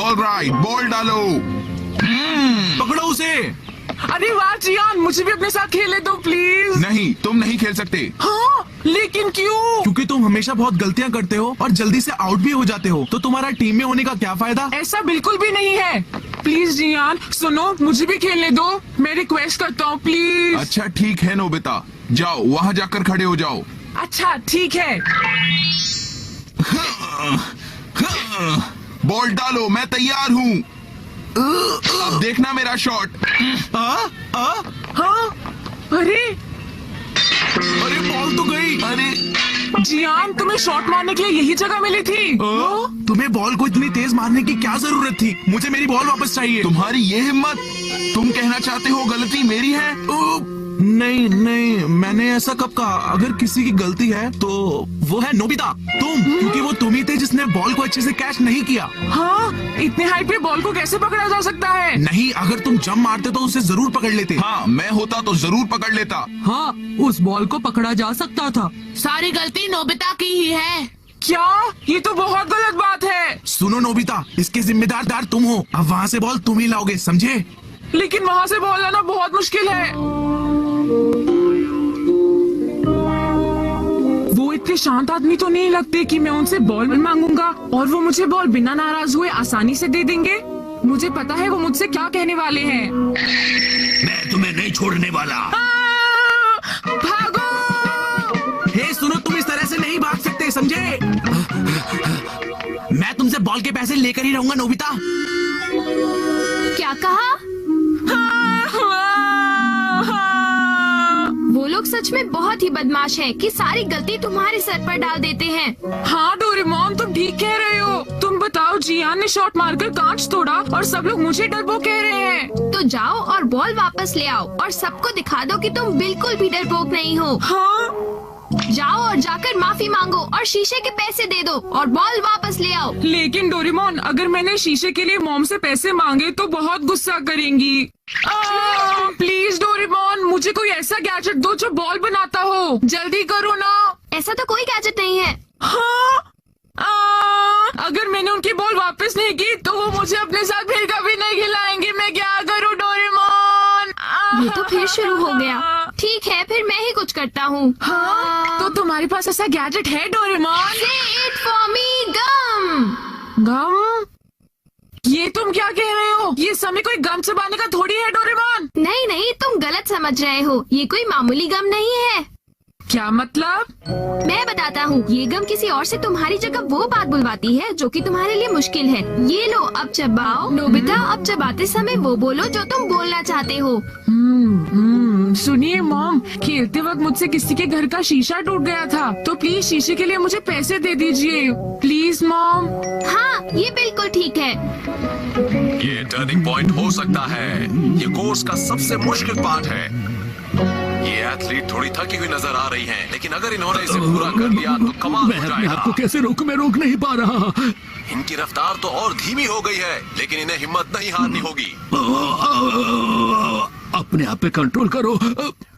Alright, ball डालो। पकड़ो उसे। अरे वाह जियान, मुझे भी अपने साथ खेले दो प्लीज। नहीं, तुम नहीं खेल सकते। हाँ, लेकिन क्यों? क्योंकि तुम हमेशा बहुत गलतियां करते हो और जल्दी से आउट भी हो जाते हो, तो तुम्हारा टीम में होने का क्या फायदा। ऐसा बिल्कुल भी नहीं है। प्लीज जियान सुनो, मुझे भी खेलने दो। मैं रिक्वेस्ट करता हूँ प्लीज। अच्छा ठीक है नोबिता, जाओ वहाँ जाकर खड़े हो जाओ। अच्छा ठीक है। बॉल डालो, मैं तैयार हूँ। अब देखना मेरा शॉट। हाँ, अरे अरे बॉल तो गई। अरे जियान, तुम्हें शॉट मारने के लिए यही जगह मिली थी। तुम्हें बॉल को इतनी तेज मारने की क्या जरूरत थी। मुझे मेरी बॉल वापस चाहिए। तुम्हारी ये हिम्मत, तुम कहना चाहते हो गलती मेरी है? नहीं नहीं, मैंने ऐसा कब कहा। अगर किसी की गलती है तो वो है नोबिता, तुम। क्योंकि वो तुम ही थे जिसने बॉल को अच्छे से कैच नहीं किया। हाँ, इतने हाइट पे बॉल को कैसे पकड़ा जा सकता है? नहीं, अगर तुम जंप मारते तो उसे जरूर पकड़ लेते। हाँ, मैं होता तो जरूर पकड़ लेता। हाँ, उस बॉल को पकड़ा जा सकता था। सारी गलती नोबिता की ही है। क्या? ये तो बहुत गलत बात है। सुनो नोबिता, इसके जिम्मेदार तुम हो। अब वहाँ से बॉल तुम ही लाओगे, समझे। लेकिन वहाँ से बॉल लाना बहुत मुश्किल है। वो इतने शांत आदमी तो नहीं लगते कि मैं उनसे बॉल मांगूंगा और वो मुझे बॉल बिना नाराज हुए आसानी से दे देंगे। मुझे पता है वो मुझसे क्या कहने वाले हैं। मैं तुम्हें नहीं छोड़ने वाला। भागो! हे सुनो, तुम इस तरह से नहीं भाग सकते, समझे। मैं तुमसे बॉल के पैसे लेकर ही रहूंगा नोबिता। क्या कहा? वो लोग सच में बहुत ही बदमाश हैं कि सारी गलती तुम्हारे सर पर डाल देते हैं। हाँ डोरेमोन, तुम ठीक कह रहे हो। तुम बताओ, जियान ने शॉट मारकर कांच तोड़ा और सब लोग मुझे डरपोक कह रहे हैं। तो जाओ और बॉल वापस ले आओ और सबको दिखा दो कि तुम बिल्कुल भी डरपोक नहीं हो। हाँ? जाओ और जाकर माफी मांगो और शीशे के पैसे दे दो और बॉल वापस ले आओ। लेकिन डोरेमोन, अगर मैंने शीशे के लिए मॉम से पैसे मांगे तो बहुत गुस्सा करेंगी। प्लीज डोरेमोन, मुझे कोई ऐसा गैजेट दो जो बॉल बनाता हो। जल्दी करो ना। ऐसा तो कोई गैजेट नहीं है। हाँ? अगर मैंने उनकी बॉल वापस नहीं की तो वो मुझे अपने साथ फिर कभी नहीं खिलाएंगे। मैं क्या करूँ डोरेमोन? ये तो फिर शुरू हो गया। ठीक है, फिर मैं ही कुछ करता हूँ। हाँ? तो तुम्हारे पास ऐसा गैजेट है Doraemon? Say it for me, गम। गम? ये तुम क्या कह रहे हो? ये समय कोई गम चबाने का थोड़ी है डोरेमोन। नहीं नहीं, तुम गलत समझ रहे हो। ये कोई मामूली गम नहीं है। क्या मतलब? मैं बताता हूँ। ये गम किसी और से तुम्हारी जगह वो बात बुलवाती है जो कि तुम्हारे लिए मुश्किल है। ये लो, अब चबाओ। नोबिता, अब चबाते समय वो बोलो जो तुम बोलना चाहते हो। सुनिए मॉम, खेलते वक्त मुझसे किसी के घर का शीशा टूट गया था, तो प्लीज शीशे के लिए मुझे पैसे दे दीजिए प्लीज मॉम। हाँ, ये बिल्कुल ठीक है। ये टर्निंग पॉइंट हो सकता है। ये कोर्स का सबसे मुश्किल पार्ट है। ये एथलीट थोड़ी थकी हुई नजर आ रही हैं, लेकिन अगर इन्होंने इसे पूरा कर लिया तो कमाल हो मैं अपने जाएगा। आप को कैसे रोकूं, मैं रोक नहीं पा रहा। इनकी रफ्तार तो और धीमी हो गई है, लेकिन इन्हें हिम्मत नहीं हारनी होगी। अपने आप पे कंट्रोल करो।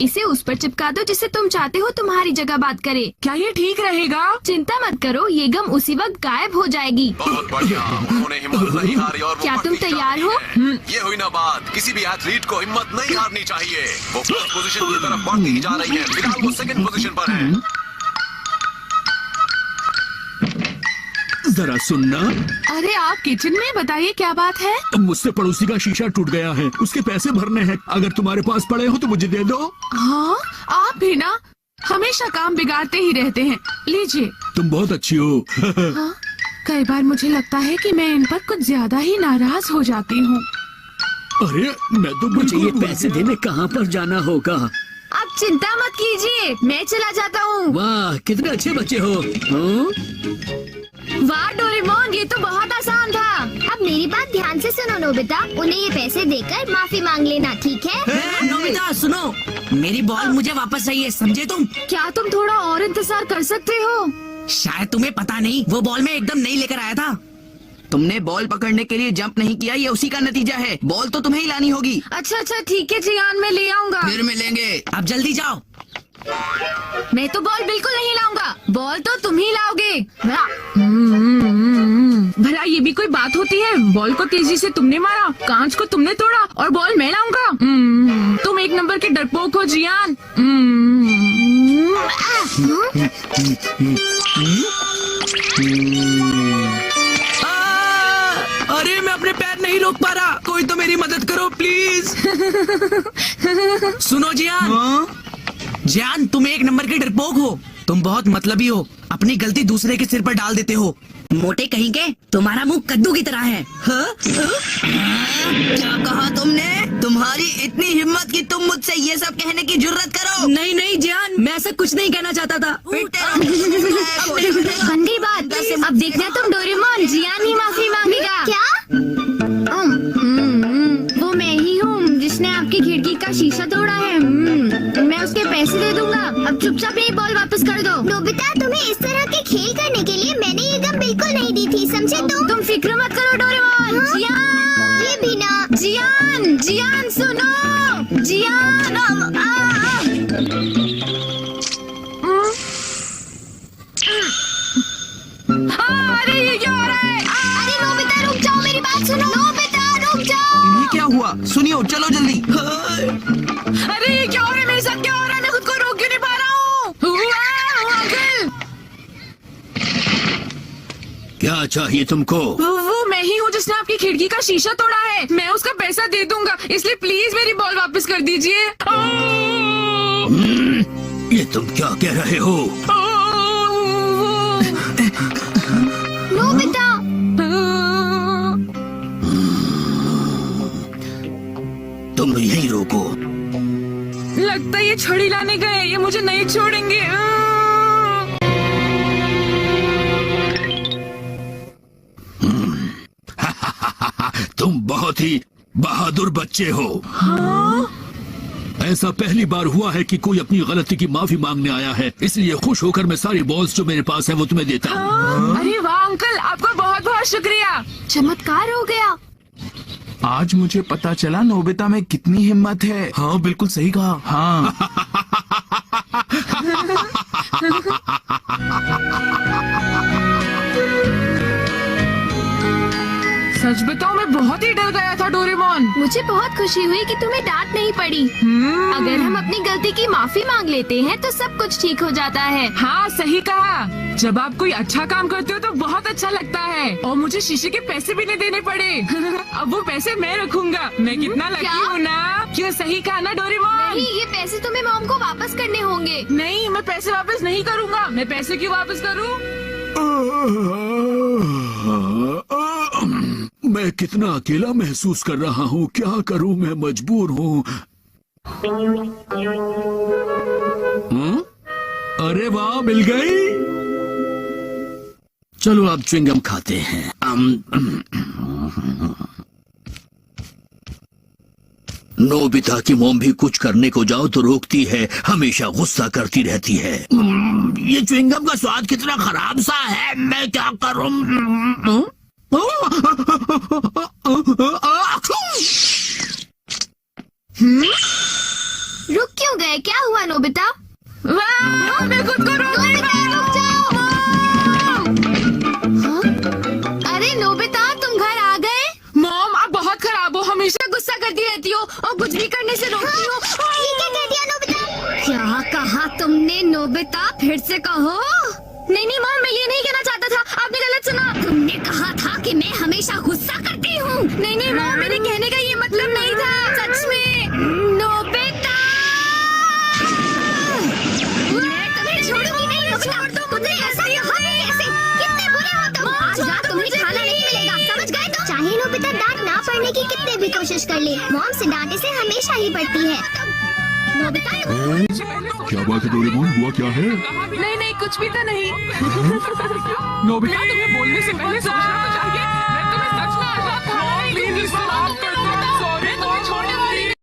इसे उस पर चिपका दो जिसे तुम चाहते हो तुम्हारी जगह बात करे। क्या ये ठीक रहेगा? चिंता मत करो, ये गम उसी वक्त गायब हो जाएगी। बहुत बढ़िया, उन्होंने हिम्मत नहीं हारी और वो क्या तुम बढ़ती जा तैयार रही हो? है। ये हुई ना बात। किसी भी एथलीट को हिम्मत नहीं हारनी चाहिए। वो फर्स्ट पोजीशन की तरफ बढ़ती ही जा रही है। फिलहाल वो सेकंड पोजीशन पर है। जरा सुनना। अरे आप किचन में, बताइए क्या बात है? मुझसे पड़ोसी का शीशा टूट गया है, उसके पैसे भरने हैं। अगर तुम्हारे पास पड़े हो तो मुझे दे दो। हाँ, आप भी ना हमेशा काम बिगाड़ते ही रहते हैं। लीजिए। तुम बहुत अच्छी हो। हाँ, कई बार मुझे लगता है कि मैं इन पर कुछ ज्यादा ही नाराज हो जाती हूँ। अरे मैं तो मुझे ये पैसे देने कहाँ पर जाना होगा? अब चिंता मत कीजिए, मैं चला जाता हूँ। वाह, कितने अच्छे बच्चे हो। वाह डोरेमोन, ये तो बहुत आसान था। अब मेरी बात ध्यान से सुनो नोबिता, उन्हें ये पैसे देकर माफी मांग लेना, ठीक है? नोबिता सुनो, मेरी बॉल मुझे वापस चाहिए, समझे तुम? क्या तुम थोड़ा और इंतजार कर सकते हो? शायद तुम्हें पता नहीं, वो बॉल मैं एकदम नहीं लेकर आया था। तुमने बॉल पकड़ने के लिए जंप नहीं किया, ये उसी का नतीजा है। बॉल तो तुम्हें ही लानी होगी। अच्छा ठीक है जियान, मैं ले आऊंगा। फिर मिलेंगे, अब जल्दी जाओ। मैं तो बॉल बिल्कुल नहीं लाऊंगा, बॉल तो तुम ही लाओगे। भला ये भी कोई बात होती है? बॉल को तेजी से तुमने मारा, कांच को तुमने तोड़ा और बॉल मैं लाऊंगा। तुम एक नंबर के डरपोक हो जियान। अरे मैं अपने पैर नहीं रोक पा रहा, कोई तो मेरी मदद करो प्लीज। सुनो जियान, जियान तुम एक नंबर के डरपोक हो, तुम बहुत मतलबी हो, अपनी गलती दूसरे के सिर पर डाल देते हो। मोटे कहीं के, तुम्हारा मुंह कद्दू की तरह है। क्या कहा तुमने? तुम्हारी इतनी हिम्मत कि तुम मुझसे ये सब कहने की जुर्रत करो? नहीं नहीं जियान, मैं ऐसा कुछ नहीं कहना चाहता था। बन गई बात। अब देखना तुम डोरेमोन, जियान ही माफी मांगेगा। क्या? वो मैं ही हूँ जिसने आपकी खिड़की का शीशा तोड़ा है। मैं उसके पैसे दे दूंगा। अब चुपचाप ये बॉल वापस कर दो। नोबिता, तुम्हें इस तरह के खेल करने के लिए मैंने ये गम बिल्कुल नहीं दी थी, समझे तुम फिक्र मत करो डोरेमोन। जियान, ये भी ना। जियान, जियान सुनो, जियान। अरे ये क्या हो रहा है? अरे नोबिता रुक जाओ, मेरी बात सुनो। नोबिता रुक जाओ। ये क्या हुआ? सुनियो, चलो जल्दी। अरे ये क्या हो रहा है? मेरे साथ क्या हो रहा है? मैं खुद को रोक क्यों नहीं पा रहा हूँ? अंकल, क्या चाहिए तुमको? वो मैं ही हूँ जिसने आपकी खिड़की का शीशा तोड़ा है। मैं उसका पैसा दे दूंगा, इसलिए प्लीज मेरी बॉल वापस कर दीजिए। ये तुम क्या कह रहे हो? नोबिता, तुम यहीं रोको। लगता है ये छड़ी लाने गए, ये मुझे नहीं छोड़ेंगे। तुम बहुत ही बहादुर बच्चे हो। ऐसा पहली बार हुआ है कि कोई अपनी गलती की माफी मांगने आया है, इसलिए खुश होकर मैं सारी बॉल्स जो मेरे पास है वो तुम्हें देता हूँ। अरे वाह अंकल, आपका बहुत बहुत शुक्रिया। चमत्कार हो गया। आज मुझे पता चला नोबिता में कितनी हिम्मत है। हाँ बिल्कुल सही कहा। हाँ सच बताओ, मैं बहुत ही डर गया था डोरेमोन। मुझे बहुत खुशी हुई कि तुम्हें डांट नहीं पड़ी। अगर हम अपनी गलती की माफी मांग लेते हैं तो सब कुछ ठीक हो जाता है। हाँ सही कहा। जब आप कोई अच्छा काम करते हो तो बहुत अच्छा लगता है। और मुझे शीशे के पैसे भी नहीं देने पड़े। अब वो पैसे मैं रखूंगा। मैं कितना लकी हूँ ना। क्यों, सही कहा ना डोरेमोन? नहीं, ये पैसे तुम्हें मॉम को वापस करने होंगे। नहीं, मैं पैसे वापस नहीं करूँगा। मैं पैसे क्यों वापस करूँ? मैं कितना अकेला महसूस कर रहा हूँ, क्या करूँ, मैं मजबूर हूँ। अरे वाह, मिल गई। चलो अब च्युइंगम खाते हैं। नोबिता की मोम भी कुछ करने को जाओ तो रोकती है, हमेशा गुस्सा करती रहती है। ये च्युइंगम का स्वाद कितना खराब सा है, मैं क्या करूं? रुक क्यों गए? क्या हुआ नोबिता? वाह, मैं खुद को रोक नहीं पा रहा हूँ। अरे नोबिता, तुम घर आ गए? मॉम, आप बहुत खराब हो। हमेशा गुस्सा करती रहती हो और कुछ भी करने से रोकती हो। ये क्या कह दिया नोबिता? क्या कहा तुमने नोबिता? फिर से कहो। नहीं नहीं मॉम, मैं ये नहीं कहना चाहता था, आपने गलत सुना। तुमने कहा था कि मैं हमेशा गुस्सा करती हूँ। नहीं नहीं मॉम, मेरे कहने का ये मतलब नहीं था। सच में नोबिता, मैं तुम्हें छोड़ूंगी नहीं नोबिता। मुझे ऐसा यहाँ कैसे? कितने बुरे हो तुम। आज रात तुम्हें खाना नहीं मिलेगा, समझ गए तुम? चाहे नोबिता डांट ना पड़ने की कितने भी कोशिश कर ले, मॉम से डांटे से हमेशा ही पड़ती है। नोबिता, क्या बात है डोरेमोन, हुआ क्या है? नहीं नहीं, कुछ भी तो नहीं। नोबिता, तुम्हें बोलने से पहले सोचना तो चाहिए। मैं तुम्हें सच में आशा था। प्लीज माफ कर